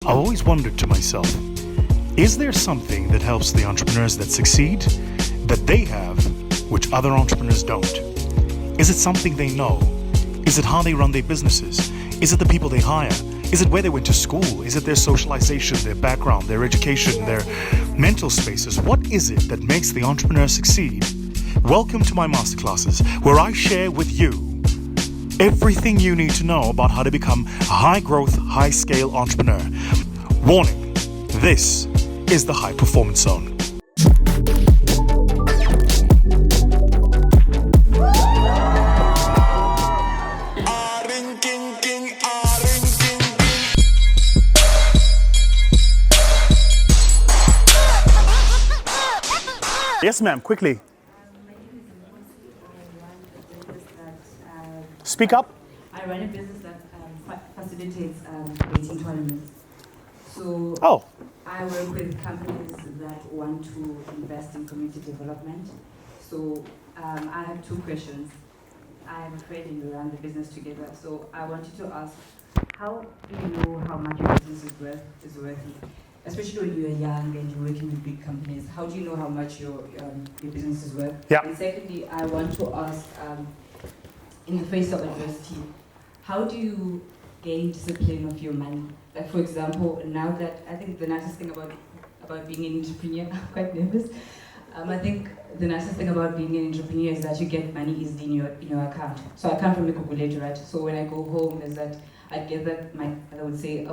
I've always wondered to myself, is there something that helps the entrepreneurs that succeed that they have, which other entrepreneurs don't? Is it something they know? Is it how they run their businesses? Is it the people they hire? Is it where they went to school? Is it their socialization, their background, their education, their mental spaces? What is it that makes the entrepreneur succeed? Welcome to my masterclasses, where I share with you everything you need to know about how to become a high-growth, high-scale entrepreneur. Warning, this is the High Performance Zone. Yes, ma'am, quickly. Speak up. I run a business that facilitates dating tournaments. So I work with companies that want to invest in community development. So I have two questions. I have a friend and we run the business together. So I wanted to ask, how do you know how much your business is worth? Especially when you're young and you're working with big companies, how do you know how much your business is worth? Yeah. And secondly, I want to ask, in the face of adversity, how do you gain discipline of your money? Like, for example, now that I think the nicest thing about being an entrepreneur, I'm quite nervous. I think the nicest thing about being an entrepreneur is that you get money easily in your account. So I come from Mikuguletu, right? So when I go home, is that I get that my mother would say,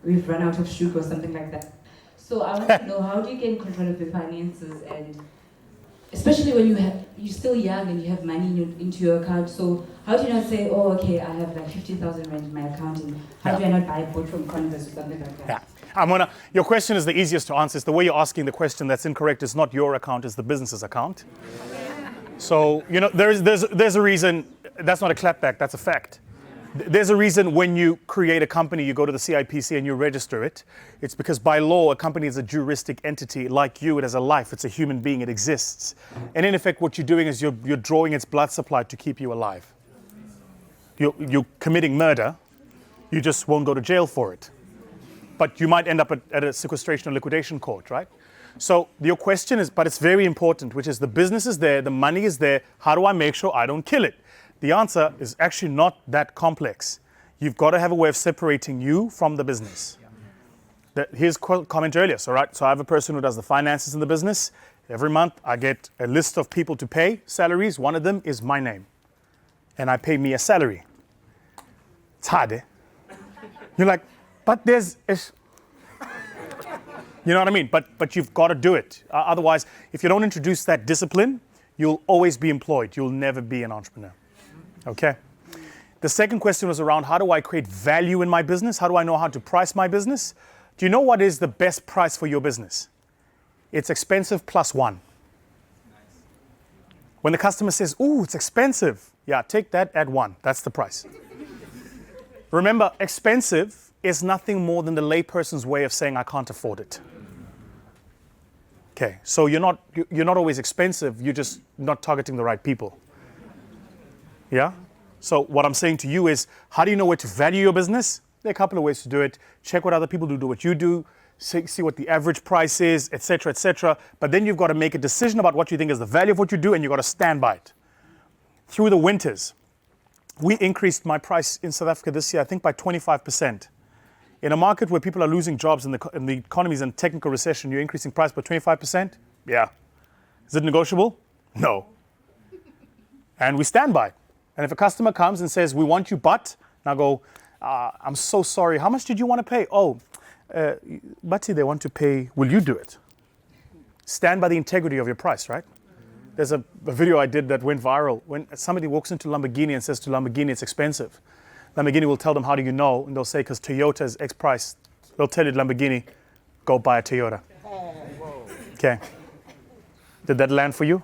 we've run out of sugar or something like that. So I want to know, how do you gain control of your finances, and especially when you're still young and you have money into your account? So how do you not say, oh, okay, I have like 50,000 rand in my account, and how do I not buy a boat from Converse or something like that? Yeah. Your question is the easiest to answer. It's the way you're asking the question that's incorrect. It's not your account, it's the business's account. So, there's a reason. That's not a clapback, that's a fact. There's a reason when you create a company, you go to the CIPC and you register it. It's because by law, a company is a juristic entity. Like you, it has a life. It's a human being. It exists. And in effect, what you're doing is you're drawing its blood supply to keep you alive. You're committing murder. You just won't go to jail for it. But you might end up at a sequestration or liquidation court, right? So your question is, but it's very important, which is the business is there, the money is there. How do I make sure I don't kill it? The answer is actually not that complex. You've got to have a way of separating you from the business. Here's a comment earlier. So I have a person who does the finances in the business. Every month I get a list of people to pay salaries. One of them is my name. And I pay me a salary. It's hard, eh? You're like, but there's... You know what I mean? But you've got to do it. Otherwise, if you don't introduce that discipline, you'll always be employed. You'll never be an entrepreneur. Okay. The second question was around, how do I create value in my business? How do I know how to price my business? Do you know what is the best price for your business? It's expensive plus one. When the customer says, ooh, it's expensive. Yeah, take that, add one. That's the price. Remember, expensive is nothing more than the layperson's way of saying I can't afford it. Okay, so you're not always expensive, you're just not targeting the right people. Yeah? So what I'm saying to you is, how do you know where to value your business? There are a couple of ways to do it. Check what other people do what you do, see what the average price is, etc., etc. But then you've got to make a decision about what you think is the value of what you do, and you've got to stand by it. Through the winters, we increased my price in South Africa this year, I think by 25%. In a market where people are losing jobs and the economy is in technical recession, you're increasing price by 25%? Yeah. Is it negotiable? No. And we stand by it. And if a customer comes and says, we want you, but, and I go, I'm so sorry, how much did you want to pay? But they want to pay, will you do it? Stand by the integrity of your price, right? There's a video I did that went viral. When somebody walks into Lamborghini and says to Lamborghini, it's expensive. Lamborghini will tell them, how do you know? And they'll say, because Toyota is X price. They'll tell you, Lamborghini, go buy a Toyota. Okay. Did that land for you?